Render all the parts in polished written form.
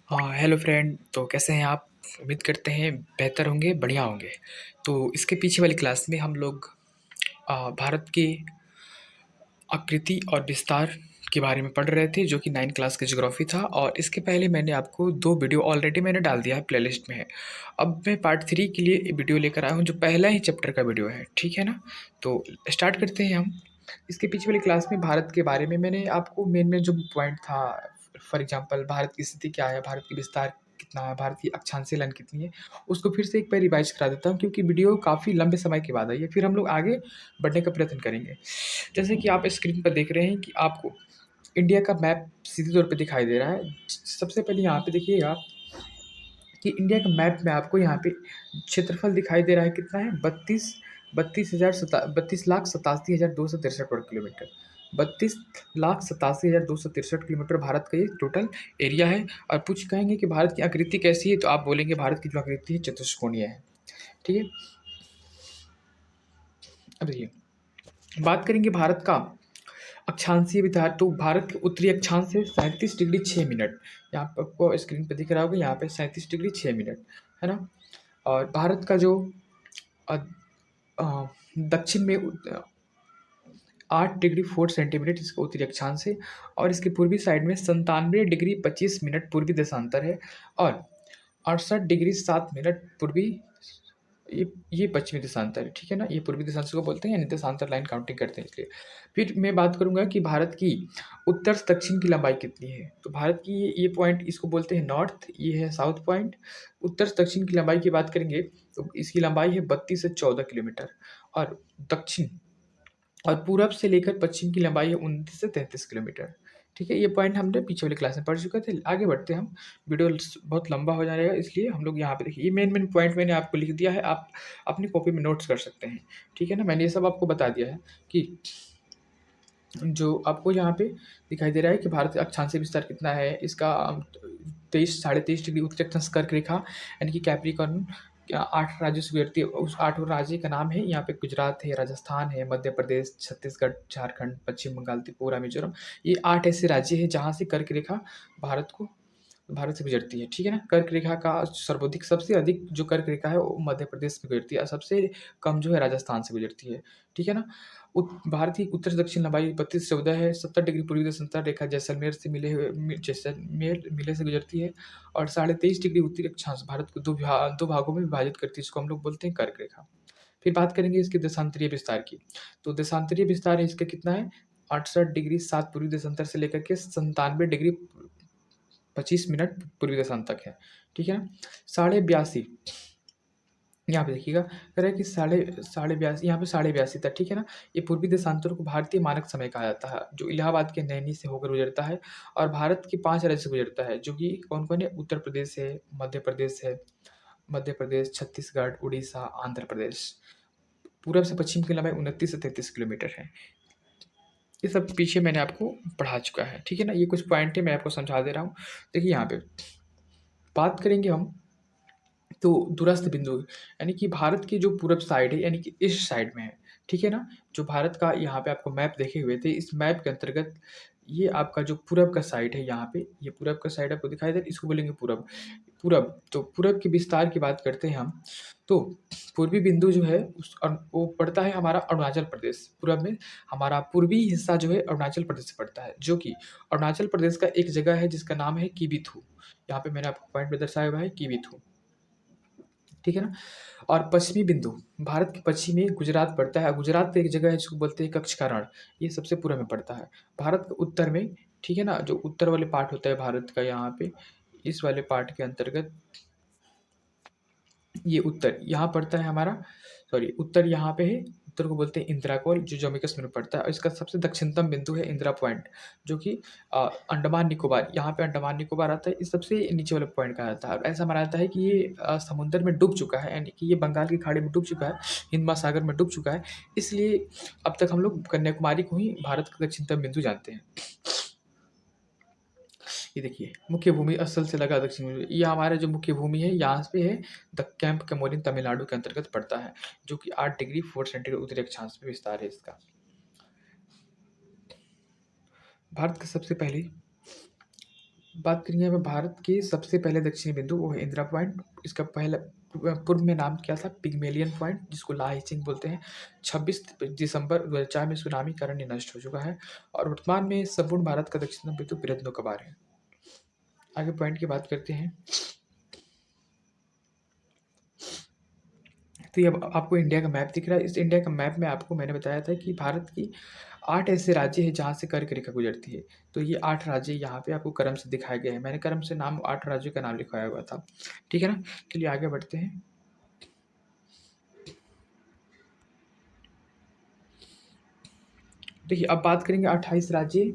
हाँ, hello friend. तो कैसे हैं आप? उम्मीद करते हैं बेहतर होंगे, बढ़िया होंगे। तो इसके पीछे वाली क्लास में हम लोग भारत की आकृति और विस्तार के बारे में पढ़ रहे थे, जो कि 9 क्लास की ज्योग्राफी था। और इसके पहले मैंने आपको 2 वीडियो ऑलरेडी मैंने डाल दिया है, प्लेलिस्ट में है। अब मैं पार्ट 3 के लिए वीडियो लेकर आया हूँ, जो पहला ही चैप्टर का वीडियो है, ठीक है ना? तो स्टार्ट करते हैं हम। इसके पीछे वाली क्लास में भारत के बारे में मैंने आपको मेन जो पॉइंट था, फॉर एग्जांपल भारत की स्थिति क्या है, भारत की विस्तार कितना है, भारत की अक्षांशीय लाइन कितनी है, उसको फिर से एक बार रिवाइज करा देता हूँ, क्योंकि वीडियो काफ़ी लंबे समय के बाद आई है। फिर हम लोग आगे बढ़ने का प्रयत्न करेंगे। जैसे कि आप स्क्रीन पर देख रहे हैं कि आपको इंडिया का मैप सीधे तौर पे दिखाई दे रहा है। सबसे पहले यहाँ पे देखिएगा कि इंडिया का मैप में आपको यहाँ पे क्षेत्रफल दिखाई दे रहा है, कितना है? 32 लाख 87 हज़ार 263 वर्ग किलोमीटर। 32 लाख 87 हज़ार 263 किलोमीटर भारत का ये टोटल एरिया है। और पूछ कहेंगे कि भारत की आकृति कैसी है, तो आप बोलेंगे भारत की जो आकृति है चतुष्कोणीय है। ठीक है। अब देखिए, बात करेंगे भारत का अक्षांशीय विस्तार। तो भारत के उत्तरी अक्षांश से 37 डिग्री 6 मिनट, यहाँ पर आपको स्क्रीन पर दिख रहा होगा, यहाँ पे 37 डिग्री 6 मिनट है ना। और भारत का जो अ, दक्षिण में 8 डिग्री 4 सेंटीमीटर इसका उत्तरी अक्षांश है। और इसके पूर्वी साइड में 97 डिग्री 25 मिनट पूर्वी देशांतर है। और 68 डिग्री 7 मिनट पूर्वी ये पश्चिमी देशांतर है, ठीक है ना। ये पूर्वी देशांतर को बोलते हैं, यानी देशांतर लाइन काउंटिंग करते हैं इसलिए। फिर मैं बात करूंगा कि भारत की उत्तर से दक्षिण की लंबाई कितनी है। तो भारत की ये पॉइंट, इसको बोलते हैं नॉर्थ, ये है साउथ पॉइंट। उत्तर से दक्षिण की लंबाई की बात करेंगे तो इसकी लंबाई है 32 से 14 किलोमीटर। और दक्षिण और पूरब से लेकर पश्चिम की लंबाई है 29 से 33 किलोमीटर। ठीक है, ये पॉइंट हमने पीछे वाली क्लास में पढ़ चुके थे। आगे बढ़ते हैं हम, वीडियो बहुत लंबा हो जाएगा, इसलिए हम लोग यहाँ पे देखिए, ये मेन पॉइंट मैंने आपको लिख दिया है, आप अपनी कॉपी में नोट्स कर सकते हैं। ठीक है ना, मैंने ये सब आपको बता दिया है कि जो आपको यहाँ पे दिखाई दे रहा है कि भारत का अक्षांशीय विस्तार कितना है। इसका 23 साढ़े 23 डिग्री उत्तरी अक्षांश कर्क रेखा, यानी कि कैप्रिकॉर्न 8 राज्यों से गुजरती है। उस 8 राज्य का नाम है, यहाँ पे गुजरात है, राजस्थान है, मध्य प्रदेश, छत्तीसगढ़, झारखंड, पश्चिम बंगाल, त्रिपुरा, मिजोरम। ये 8 ऐसे राज्य हैं जहाँ से कर्क रेखा भारत से गुजरती है। ठीक है ना। कर्क रेखा का सर्वाधिक, सबसे अधिक जो कर्क रेखा है वो मध्य प्रदेश में गुजरती है, और सबसे कम जो है राजस्थान से गुजरती है। ठीक है ना। भारत की उत्तर से दक्षिण लंबाई 32 से 14 है। 70 डिग्री पूर्वी देशांतर रेखा जैसलमेर से मिले से गुजरती है। और 23.5 डिग्री उत्तरी अक्षांश भारत को दो भागों में विभाजित करती है, इसको हम लोग बोलते हैं कर्क रेखा। फिर बात करेंगे इसके देशांतरीय विस्तार की। तो देशांतरीय विस्तार है इसका कितना है? 68 डिग्री 7 पूर्वी देशांतर से लेकर के 97 डिग्री 25 मिनट पूर्वी देशांतर तक है। ठीक है ना। 82.5, यहाँ पे देखिएगा, कह रहा है कि साढ़े साढ़े 82, यहाँ पे 82.5 था। ठीक है ना। ये पूर्वी देशांतर को भारतीय मानक समय कहा जाता है, जो इलाहाबाद के नैनी से होकर गुजरता है। और भारत के 5 राज्य से गुजरता है, जो कि कौन कौन है? उत्तर प्रदेश है, मध्य प्रदेश, छत्तीसगढ़, उड़ीसा, आंध्र प्रदेश। पूरब से पश्चिम की लंबाई 29 से 33 किलोमीटर है। ये सब पीछे मैंने आपको पढ़ा चुका है। ठीक है ना। ये कुछ पॉइंट है, मैं आपको समझा दे रहा हूँ। देखिए, यहाँ पे बात करेंगे हम, तो दूरस्थ बिंदु, यानी कि भारत की जो पूरब साइड है, यानी कि इस साइड में है। ठीक है ना। जो भारत का यहाँ पे आपको मैप देखे हुए थे, इस मैप के अंतर्गत ये आपका जो पूरब का साइड है, यहाँ पे ये पूरब का साइड आपको दिखाई दे, इसको बोलेंगे पूरब। पूरब, तो पूरब के विस्तार की बात करते हैं हम। तो पूर्वी बिंदु जो है वो पड़ता है हमारा अरुणाचल प्रदेश। पूरब में हमारा पूर्वी हिस्सा जो है अरुणाचल प्रदेश से पड़ता है, जो कि अरुणाचल प्रदेश का एक जगह है जिसका नाम है किबिथू। यहाँ पे मैंने आपको पॉइंट में दर्शाया हुआ है, किबिथू। ठीक है ना। और पश्चिमी बिंदु, भारत के पश्चिम में गुजरात पड़ता है। गुजरात पे एक जगह है जिसको बोलते हैं कच्छ का रण, ये सबसे पूर्व में पड़ता है। भारत के उत्तर में, ठीक है ना, जो उत्तर वाले पार्ट होता है भारत का, यहाँ पे इस वाले पार्ट के अंतर्गत ये उत्तर यहाँ पड़ता है हमारा, सॉरी, उत्तर यहाँ पे है। उत्तर को बोलते हैं इंदिरा कोल, जो जम्मू कश्मीर में पड़ता है। और इसका सबसे दक्षिणतम बिंदु है इंदिरा पॉइंट, जो कि अंडमान निकोबार, यहाँ पे अंडमान निकोबार आता है, इस सबसे नीचे वाले पॉइंट कहा जाता है। ऐसा माना जाता है कि ये समुद्र में डूब चुका है, यानी कि ये बंगाल की खाड़ी में डूब चुका है, हिंद महासागर में डूब चुका है। इसलिए अब तक हम लोग कन्याकुमारी को ही भारत का दक्षिणतम बिंदु जानते हैं। ये देखिए, मुख्य भूमि असल से लगा दक्षिण में, ये हमारा जो मुख्य भूमि है यहाँ पे है। द कैंप कैमोरिन तमिलनाडु के अंतर्गत पड़ता है, जो कि 8 डिग्री 4 सेंटीमीटर उत्तरी अक्षांश में विस्तार है इसका। भारत का सबसे पहले बात करेंगे हमें भारत के सबसे पहले दक्षिणी बिंदु, वो है इंदिरा पॉइंट। इसका पहला पूर्व में नाम क्या था? पिग्मेलियन पॉइंट, जिसको लाहिचिंग बोलते हैं। 26 दिसंबर 2004 में सुनामी के कारण ये नष्ट हो चुका है और वर्तमान में संपूर्ण भारत का दक्षिणी बिंदु बिरधनो कबार है। आगे पॉइंट की बात करते हैं। तो ये अब आपको इंडिया का मैप दिख रहा है। इस इंडिया का मैप में आपको मैंने बताया था कि भारत की 8 ऐसे राज्य हैं जहाँ से कर्क रेखा गुजरती है। तो ये 8 राज्य यहाँ पे आपको क्रम से दिखाए गए हैं। मैंने क्रम से नाम 8 राज्यों का नाम लिखवाया हुआ था। ठीक है ना? चलिए आगे बढ़ते हैं। देखिए, अब बात करेंगे 28 राज्य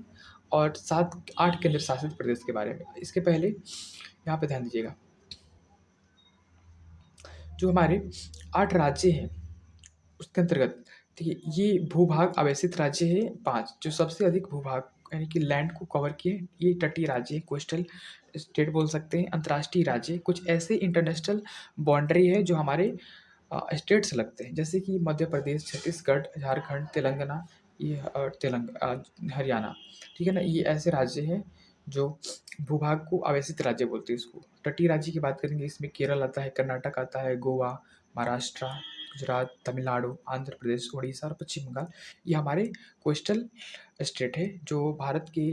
और 8 केंद्र शासित प्रदेश के बारे में। इसके पहले यहाँ पे ध्यान दीजिएगा, जो हमारे 8 राज्य हैं उसके अंतर्गत, देखिए ये भूभाग आवेशित राज्य है 5, जो सबसे अधिक भूभाग यानी कि लैंड को कवर किए, ये तटीय राज्य है, कोस्टल स्टेट बोल सकते हैं। अंतर्राष्ट्रीय राज्य कुछ ऐसे इंटरनेशनल बाउंड्री है जो हमारे स्टेट से लगते हैं, जैसे कि मध्य प्रदेश, छत्तीसगढ़, झारखंड, तेलंगाना, ये हरियाणा। ठीक है ना? ये ऐसे राज्य हैं जो भूभाग को आवेशित राज्य बोलते हैं इसको। तटीय राज्य की बात करेंगे, इसमें केरल आता है, कर्नाटक आता है, गोवा, महाराष्ट्र, गुजरात, तमिलनाडु, आंध्र प्रदेश, उड़ीसा और पश्चिम बंगाल। ये हमारे कोस्टल स्टेट है जो भारत की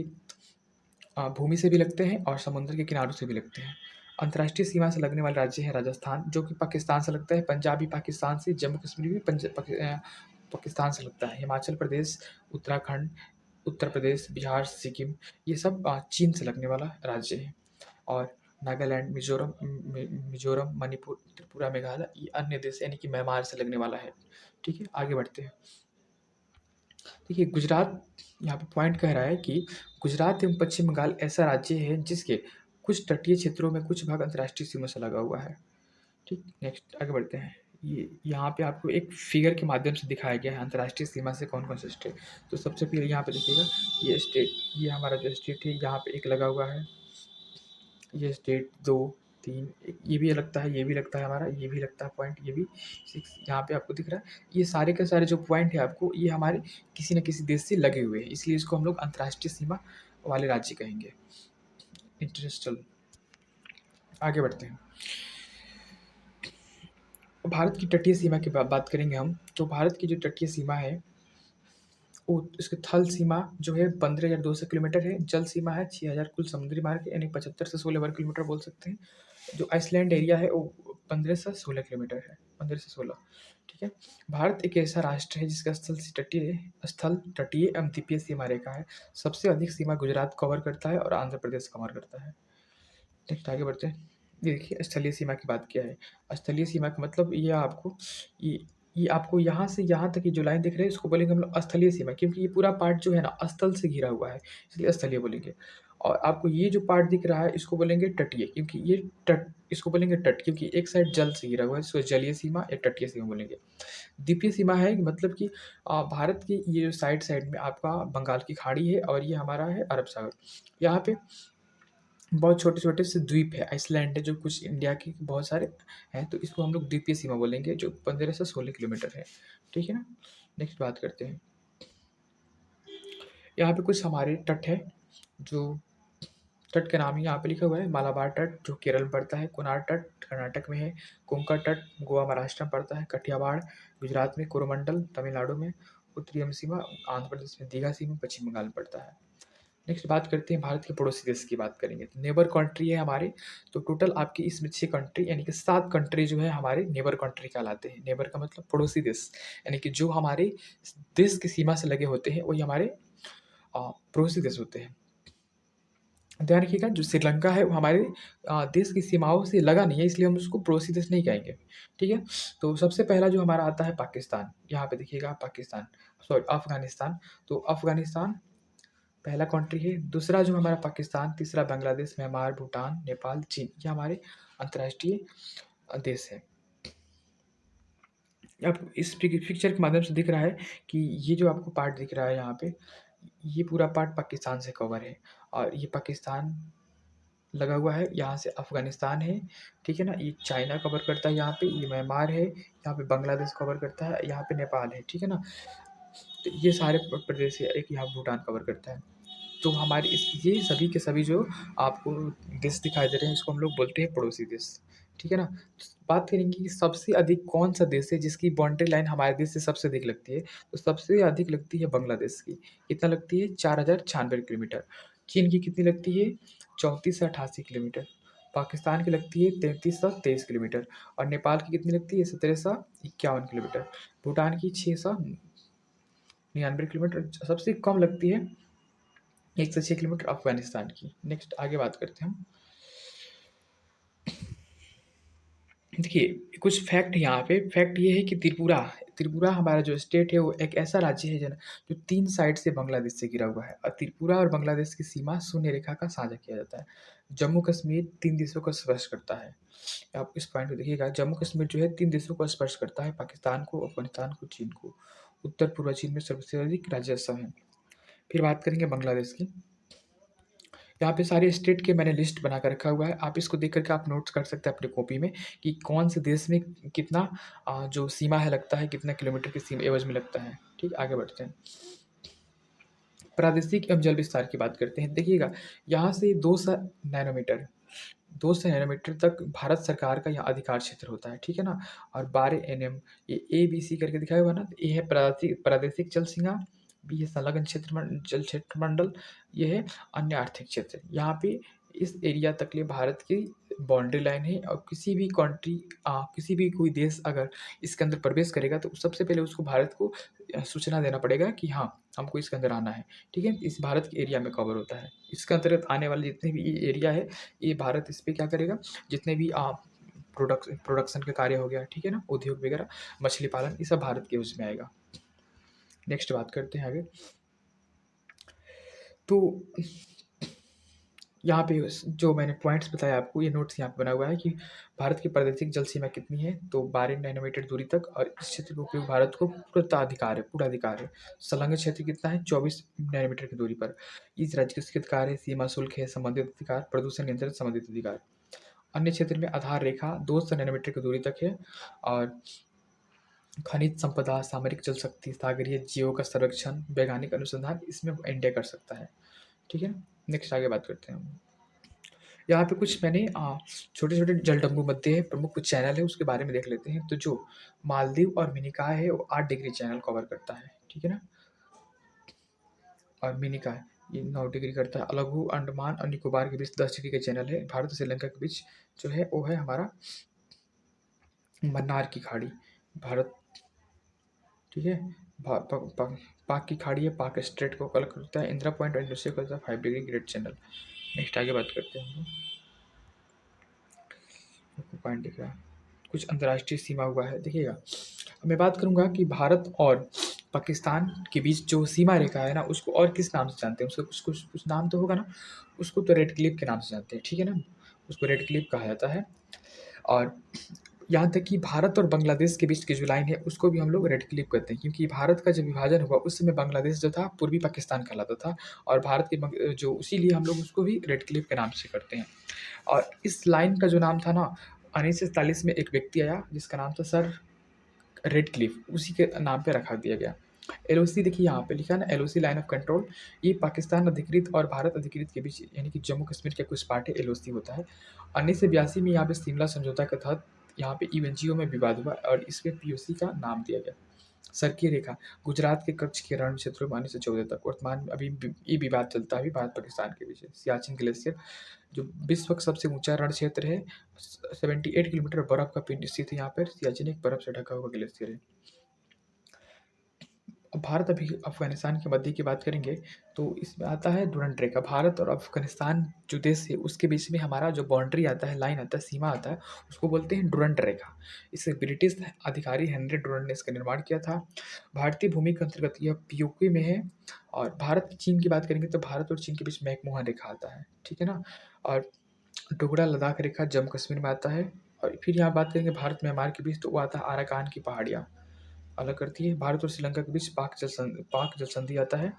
भूमि से भी लगते हैं और समुद्र के किनारों से भी लगते हैं। अंतर्राष्ट्रीय सीमा से लगने वाले राज्य है राजस्थान, जो कि पाकिस्तान से लगता है। पंजाब भी पाकिस्तान से, जम्मू कश्मीर भी पाकिस्तान से लगता है। हिमाचल प्रदेश, उत्तराखंड, उत्तर प्रदेश, बिहार, सिक्किम, ये सब चीन से लगने वाला राज्य है। और नागालैंड, मिजोरम, मणिपुर, त्रिपुरा, मेघालय, ये अन्य देश यानी कि म्यांमार से लगने वाला है। ठीक है, आगे बढ़ते हैं। देखिए गुजरात, यहाँ पे पॉइंट कह रहा है कि गुजरात एवं पश्चिम बंगाल ऐसा राज्य है जिसके कुछ तटीय क्षेत्रों में कुछ भाग अंतर्राष्ट्रीय सीमा से लगा हुआ है। ठीक, नेक्स्ट आगे बढ़ते हैं। ये यहाँ पे आपको एक फिगर के माध्यम से दिखाया गया है अंतर्राष्ट्रीय सीमा से कौन कौन से स्टेट। तो सबसे पहले यहाँ पे देखिएगा, ये स्टेट, ये हमारा जो स्टेट है यहाँ पे एक लगा हुआ है, ये स्टेट 2, 3, ये भी लगता है, ये भी लगता है हमारा, ये भी लगता है पॉइंट, ये भी 6 यहाँ पे आपको दिख रहा है। ये सारे के सारे जो पॉइंट है आपको, ये हमारे किसी न किसी देश से लगे हुए हैं, इसलिए इसको हम लोग अंतर्राष्ट्रीय सीमा वाले राज्य कहेंगे, इंटरनेशनल। आगे बढ़ते हैं। भारत की तटीय सीमा की बात करेंगे हम। तो भारत की जो तटीय सीमा है वो, इसकी थल सीमा जो है 15,200 किलोमीटर है। जल सीमा है 6,000, कुल समुद्री मार्ग यानी 75 से 16 वर्ग किलोमीटर बोल सकते हैं। जो आइसलैंड एरिया है वो 15 से 16 किलोमीटर है, 15 से 16। ठीक है। भारत एक ऐसा राष्ट्र है जिसका स्थल तटीय एवं द्वीपीय सीमा रेखा है। सबसे अधिक सीमा गुजरात कवर करता है और आंध्र प्रदेश कवर करता है। नेक्स्ट आगे बढ़ते हैं। ये देखिए स्थलीय सीमा की बात किया है। स्थलीय सीमा का मतलब ये ये आपको यहाँ से यहाँ तक की जो लाइन दिख रही है इसको बोलेंगे हम लोग स्थलीय सीमा, क्योंकि ये पूरा पार्ट जो है ना स्थल से घिरा हुआ है, इसलिए स्थलीय बोलेंगे। और आपको ये जो पार्ट दिख रहा है इसको बोलेंगे तटीय, क्योंकि ये तट, इसको बोलेंगे तट, क्योंकि एक साइड जल से घिरा हुआ है, इसको जलीय सीमा या तटीय सीमा बोलेंगे। द्वीपीय सीमा है मतलब कि भारत की ये जो साइड साइड में आपका बंगाल की खाड़ी है और ये हमारा है अरब सागर। यहाँ पे बहुत छोटे-छोटे से द्वीप है, आइसलैंड है, जो कुछ इंडिया के बहुत सारे हैं, तो इसको हम लोग द्वीपीय सीमा बोलेंगे, जो 15 से 16 किलोमीटर है। ठीक है ना? नेक्स्ट बात करते हैं। यहाँ पे कुछ हमारे तट है, जो तट का नाम ही यहाँ पे लिखा हुआ है। मालाबार तट जो केरल में पड़ता है, कोणार्क तट कर्नाटक में है, कोंकण तट गोवा महाराष्ट्र में पड़ता है, कठियावाड़ गुजरात में, कोरोमंडल तमिलनाडु में, उत्तरी यम सीमा आंध्र प्रदेश में, दीघा सीमा पश्चिम बंगाल में पड़ता है। नेक्स्ट बात करते हैं भारत के पड़ोसी देश की बात करेंगे, तो नेबर कंट्री है हमारे। तो टोटल आपकी इसमें 6 कंट्री यानी कि 7 कंट्री जो है हमारे नेबर कंट्री कहलाते हैं। नेबर का मतलब पड़ोसी देश, यानी कि जो हमारे देश की सीमा से लगे होते हैं वही हमारे पड़ोसी देश होते हैं। ध्यान रखिएगा, जो श्रीलंका है वो हमारे देश की सीमाओं से लगा नहीं है, इसलिए हम उसको पड़ोसी देश नहीं कहेंगे। ठीक है। तो सबसे पहला जो हमारा आता है पाकिस्तान, यहाँ पे देखिएगा पाकिस्तान, सॉरी अफगानिस्तान। तो अफगानिस्तान पहला कंट्री है। दूसरा जो हमारा पाकिस्तान, तीसरा बांग्लादेश, म्यांमार, भूटान, नेपाल, चीन, ये हमारे अंतर्राष्ट्रीय देश है। अब इस पिक्चर के माध्यम से दिख रहा है कि ये जो आपको पार्ट दिख रहा है यहाँ पे, ये पूरा पार्ट पाकिस्तान से कवर है और ये पाकिस्तान लगा हुआ है, यहाँ से अफगानिस्तान है। ठीक है ना? ये चाइना कवर करता है, यहाँ पे ये म्यांमार है, यहाँ पे बांग्लादेश कवर करता है, यहाँ पे नेपाल है। ठीक है ना? तो ये सारे प्रदेश है, एक यहाँ भूटान कवर करता है। तो हमारे इस ये सभी के सभी जो आपको देश दिखाई दे रहे हैं, इसको हम लोग बोलते हैं पड़ोसी देश, ठीक है ना? बात करेंगे कि सबसे अधिक कौन-सा देश है जिसकी बाउंड्री लाइन हमारे देश से सबसे अधिक लगती है, तो सबसे अधिक लगती है बांग्लादेश की। कितना लगती है? 4096 किलोमीटर। चीन की कितनी लगती है? 3488 किलोमीटर। पाकिस्तान की लगती है 3323 किलोमीटर और नेपाल की कितनी लगती है? 1751 किलोमीटर। भूटान की 699 किलोमीटर। सबसे कम लगती है 106 किलोमीटर अफ़गानिस्तान की। नेक्स्ट आगे बात करते हैं हम। देखिए, कुछ फैक्ट यहाँ पे फैक्ट ये है कि त्रिपुरा हमारा जो स्टेट है वो एक ऐसा राज्य है जो 3 साइड से बांग्लादेश से घिरा हुआ है और त्रिपुरा और बांग्लादेश की सीमा शून्य रेखा का साझा किया जाता है। जम्मू कश्मीर 3 देशों को स्पर्श करता है। आप इस पॉइंट को देखिएगा, जम्मू कश्मीर जो है 3 देशों को स्पर्श करता है, पाकिस्तान को, अफ़गानिस्तान को, चीन को। उत्तर-पूर्व चीन में सबसे अधिक राजस्व है। फिर बात करेंगे बांग्लादेश की। यहाँ पे सारे स्टेट के मैंने लिस्ट बना कर रखा हुआ है। आप इसको देख कर के आप नोट्स कर सकते हैं अपनी कॉपी में कि कौन से देश में कितना जो सीमा है लगता है, कितना किलोमीटर की सीमा एवज़ में लगता है। ठीक, आगे बढ़ते हैं। प्रादेशिक एवं जल विस्तार की बात करते हैं। देखिएगा, यहाँ से 200 नैनोमीटर 200 नैनोमीटर तक भारत सरकार का यहाँ अधिकार क्षेत्र होता है, ठीक है ना? और 12 एनएम ये एबीसी करके दिखाया हुआ है ना, तो ये है प्रादेशिक प्रादेशिक जल सीमा, बी है संलग्न जल क्षेत्र मंडल, ये है अन्य आर्थिक क्षेत्र। यहाँ पे इस एरिया तक लिए भारत की बाउंड्री लाइन है और किसी भी कोई देश अगर इसके अंदर प्रवेश करेगा तो सबसे पहले उसको भारत को सूचना देना पड़ेगा कि हाँ, हमको इसके अंदर आना है, ठीक है? इस भारत के एरिया में कवर होता है। इसके अंतर्गत आने वाले जितने भी ये एरिया है, ये भारत इस पे क्या करेगा, जितने भी प्रोडक्शन का कार्य हो गया, ठीक है ना? उद्योग वगैरह, मछली पालन, ये सब भारत के उसमें आएगा। नेक्स्ट बात करते हैं आगे। तो यहाँ पे जो मैंने पॉइंट्स बताया आपको, ये नोट्स यहाँ पे बना हुआ है कि भारत की प्रादेशिक जल सीमा कितनी है, तो 12 नैनोमीटर दूरी तक और इस क्षेत्र का उपयोग भारत को पूरा अधिकार है। संलग्न क्षेत्र कितना है? 24 नैनोमीटर की दूरी पर। इस राज्य के उसके अधिकार है, सीमा शुल्क है, संबंधित अधिकार, प्रदूषण नियंत्रण संबंधित अधिकार। अन्य क्षेत्र में आधार रेखा 200 नैनोमीटर की दूरी तक है और खनिज संपदा, सामरिक जल शक्ति, सागरीय जीवों का संरक्षण, वैज्ञानिक अनुसंधान इसमें इंडिया कर सकता है, ठीक है? नेक्स्ट आगे बात करते हैं हम। यहाँ पे कुछ मैंने छोटे-छोटे जलडमरू मध्य प्रमुख कुछ चैनल है उसके बारे में देख लेते हैं। तो जो मालदीव और मिनिकॉय है वो 8 डिग्री चैनल कवर करता है, ठीक है ना? और मिनिकॉय ये 9 डिग्री करता है। लघु अंडमान और निकोबार के बीच 10 डिग्री का चैनल है। भारत और श्रीलंका के बीच जो है वो है हमारा मन्नार की खाड़ी। भारत, ठीक है? भा प प पाक की खाड़ी है, पाक स्ट्रेट को अलग करता है। इंदिरा पॉइंट और इंडोनेशिया को करता है 5 डिग्री ग्रेट चैनल। नेक्स्ट आगे बात करते हैं हम। आपको पॉइंट दिख रहा है। कुछ अंतर्राष्ट्रीय सीमा हुआ है, देखिएगा। अब मैं बात करूँगा कि भारत और पाकिस्तान के बीच जो सीमा रेखा है ना, उसको और किस नाम से जानते हैं? उसका कुछ नाम तो होगा ना? उसको तो रेड क्लिफ के नाम से जानते हैं, ठीक है ना? उसको रेड क्लिफ कहा जाता है। और यहाँ तक कि भारत और बांग्लादेश के बीच की जो लाइन है, उसको भी हम लोग रेड क्लिफ कहते हैं क्योंकि भारत का जब विभाजन हुआ, उस समय बांग्लादेश जो था, पूर्वी पाकिस्तान कहलाता था और भारत के जो इसीलिए हम लोग उसको भी रेड क्लिफ के नाम से करते हैं। और इस लाइन का जो नाम था ना, 1947 में एक व्यक्ति आया जिसका नाम था सर रेड क्लिफ, उसी के नाम पे रखा दिया गया। एलओसी देखिए यहाँ पे लिखा है ना, एलओसी लाइन ऑफ कंट्रोल, ये पाकिस्तान अधिकृत और भारत अधिकृत के बीच यानी कि जम्मू कश्मीर के कुछ पार्ट है, एलओसी होता है। 1982 में यहाँ पे शिमला समझौता के तहत यहाँ पे यूएनजीओ में विवाद हुआ और इसमें पीओसी का नाम दिया गया। सड़कीय रेखा गुजरात के कच्छ के रण क्षेत्रों में 1914 तक, वर्तमान में अभी ये विवाद चलता है अभी भारत पाकिस्तान के बीच। सियाचिन ग्लेशियर जो विश्व का सबसे ऊंचा रण क्षेत्र है, 78 किलोमीटर बर्फ का पिंड स्थित है यहाँ पर। सियाचिन एक बर्फ से ढका हुआ ग्लेशियर है। अब भारत अभी अफ़गानिस्तान के मध्य की बात करेंगे तो इसमें आता है डुरंड रेखा। भारत और अफ़गानिस्तान जो देश है उसके बीच में हमारा जो बाउंड्री आता है, लाइन आता है, सीमा आता है, उसको बोलते हैं डुरंड रेखा। इसे ब्रिटिश अधिकारी हेनरी डुरंड ने इसका निर्माण किया था। भारतीय भूमि के अंतर्गत यह पीओके में है। और भारत चीन की बात करेंगे तो भारत और चीन के बीच मैकमोहन रेखा आता है, ठीक है ना? और टुकड़ा लद्दाख रेखा जम्मू कश्मीर में आता है। और फिर यहाँ बात करेंगे भारत म्यांमार के बीच तो वो आता है आराकान की पहाड़ियाँ अलग करती है। भारत और श्रीलंका के बीच पाक जल संधि आता है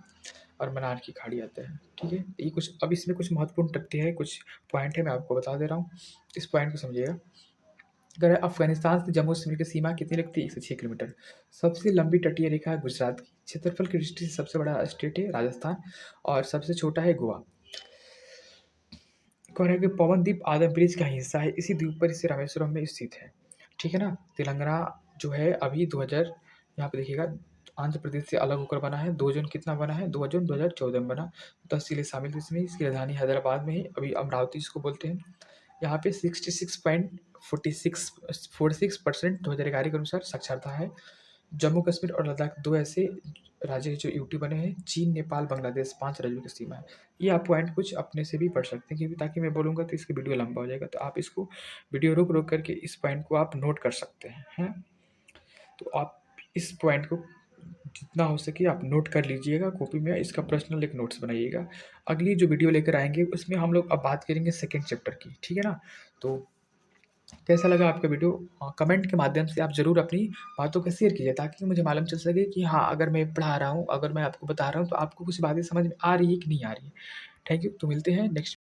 और मन्नार की खाड़ी आता है, ठीक है? ये कुछ अब इसमें कुछ महत्वपूर्ण तथ्य है, कुछ पॉइंट है, मैं आपको बता दे रहा हूँ, इस पॉइंट को समझिएगा। अगर अफगानिस्तान से जम्मू कश्मीर की सीमा कितनी लगती है? 106 किलोमीटर। सबसे लंबी तटीय रेखा है गुजरात की क्षेत्रफल की दृष्टि से सबसे बड़ा स्टेट है राजस्थान और सबसे छोटा है गोवा। कह रहा है कि पवनदीप आदम ब्रिज का हिस्सा है, इसी द्वीप पर इसे रामेश्वरम में स्थित है। ठीक है ना? तेलंगाना जो है अभी 2000 यहाँ पे देखिएगा आंध्र प्रदेश से अलग होकर बना है। 2 ज़ोन कितना बना है? 2 ज़ोन 2014 में बना। 10 जिले शामिल थे इसमें। इसकी राजधानी हैदराबाद में है, अभी अमरावती जिसको बोलते हैं। यहाँ पे 66.46% 2011 के अनुसार साक्षरता है। जम्मू कश्मीर और लद्दाख 2 ऐसे राज्य हैं जो यूटी बने हैं। चीन, नेपाल, बांग्लादेश 5 राज्यों की सीमा है। ये आप पॉइंट कुछ अपने से भी पढ़ सकते हैं क्योंकि ताकि मैं बोलूँगा तो इसकी वीडियो लंबा हो जाएगा, तो आप इसको वीडियो रोक-रोक करके इस पॉइंट को आप नोट कर सकते हैं। तो आप इस पॉइंट को जितना हो सके आप नोट कर लीजिएगा कॉपी में, इसका पर्सनल एक नोट्स बनाइएगा। अगली जो वीडियो लेकर आएँगे उसमें हम लोग अब बात करेंगे सेकंड चैप्टर की, ठीक है ना? तो कैसा लगा आपका वीडियो? कमेंट के माध्यम से आप ज़रूर अपनी बातों को शेयर कीजिए ताकि मुझे मालूम चल सके कि हाँ, अगर मैं पढ़ा रहा हूँ, अगर मैं आपको बता रहा हूँ तो आपको कुछ बातें समझ में आ रही है कि नहीं आ रही है। थैंक यू, तो मिलते हैं नेक्स्ट